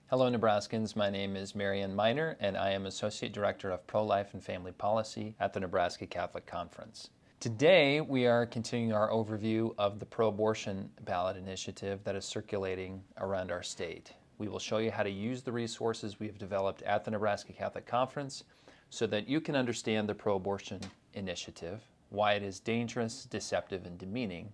Hello, Nebraskans. My name is Marian Miner, and I am Associate Director of Pro-Life and Family Policy at the Nebraska Catholic Conference. Today, we are continuing our overview of the pro-abortion ballot initiative that is circulating around our state. We will show you how to use the resources we have developed at the Nebraska Catholic Conference so that you can understand the pro-abortion initiative, why it is dangerous, deceptive, and demeaning,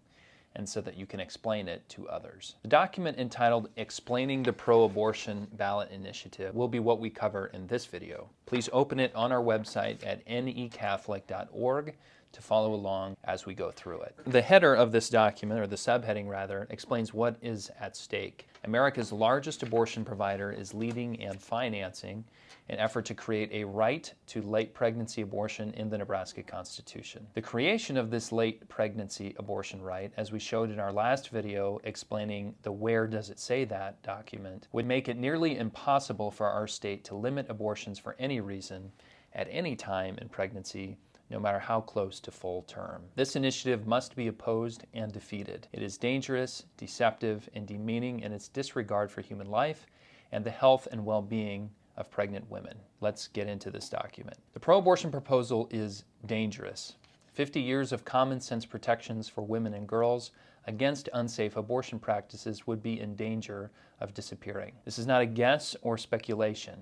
and so that you can explain it to others. The document entitled Explaining the Pro-Abortion Ballot Initiative will be what we cover in this video. Please open it on our website at necatholic.org to follow along as we go through it. The header of this document, or the subheading rather, explains what is at stake. America's largest abortion provider is leading and financing an effort to create a right to late pregnancy abortion in the Nebraska Constitution. The creation of this late pregnancy abortion right, as we showed in our last video explaining the Where Does It Say That document, would make it nearly impossible for our state to limit abortions for any reason at any time in pregnancy, no matter how close to full term. This initiative must be opposed and defeated. It is dangerous, deceptive, and demeaning in its disregard for human life and the health and well-being of pregnant women. Let's get into this document. The pro-abortion proposal is dangerous. 50 years of common sense protections for women and girls against unsafe abortion practices would be in danger of disappearing. This is not a guess or speculation.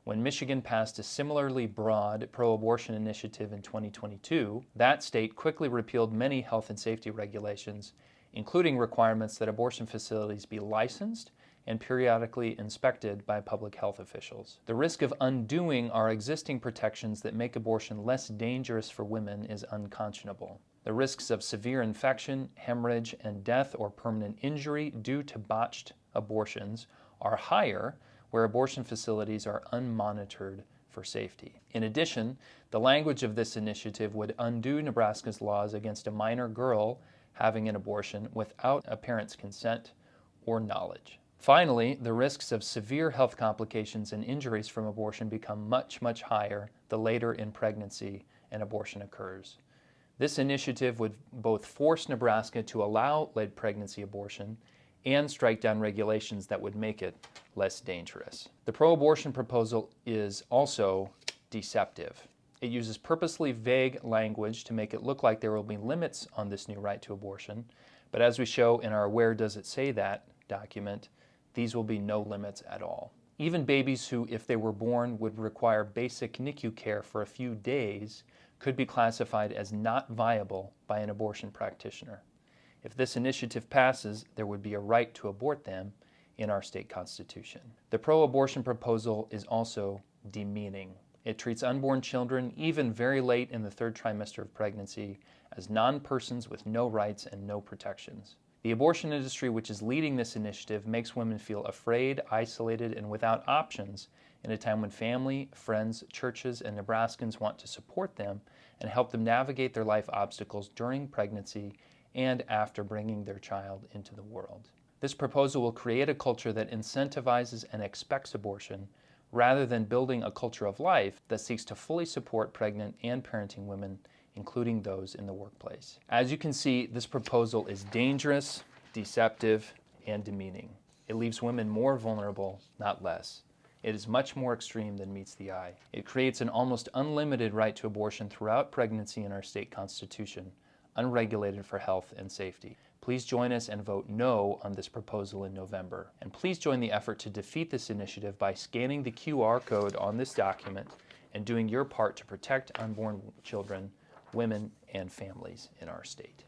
When Michigan passed a similarly broad pro-abortion initiative in 2022, that state quickly repealed many health and safety regulations, including requirements that abortion facilities be licensed and periodically inspected by public health officials. The risk of undoing our existing protections that make abortion less dangerous for women is unconscionable. The risks of severe infection, hemorrhage, and death or permanent injury due to botched abortions are higher where abortion facilities are unmonitored for safety. In addition, the language of this initiative would undo Nebraska's laws against a minor girl having an abortion without a parent's consent or knowledge. Finally, the risks of severe health complications and injuries from abortion become much, much higher the later in pregnancy an abortion occurs. This initiative would both force Nebraska to allow late pregnancy abortion and strike down regulations that would make it less dangerous. The pro-abortion proposal is also deceptive. It uses purposely vague language to make it look like there will be limits on this new right to abortion, but as we show in our Where Does It Say That document, these will be no limits at all. Even babies who, if they were born, would require basic NICU care for a few days could be classified as not viable by an abortion practitioner. If this initiative passes, there would be a right to abort them in our state constitution. The pro-abortion proposal is also demeaning. It treats unborn children, even very late in the third trimester of pregnancy, as non-persons with no rights and no protections. The abortion industry, which is leading this initiative, makes women feel afraid, isolated, and without options in a time when family, friends, churches, and Nebraskans want to support them and help them navigate their life obstacles during pregnancy and after bringing their child into the world. This proposal will create a culture that incentivizes and expects abortion rather than building a culture of life that seeks to fully support pregnant and parenting women, including those in the workplace. As you can see, this proposal is dangerous, deceptive, and demeaning. It leaves women more vulnerable, not less. It is much more extreme than meets the eye. It creates an almost unlimited right to abortion throughout pregnancy in our state constitution, unregulated for health and safety. Please join us and vote no on this proposal in November. And please join the effort to defeat this initiative by scanning the QR code on this document and doing your part to protect unborn children, women, and families in our state.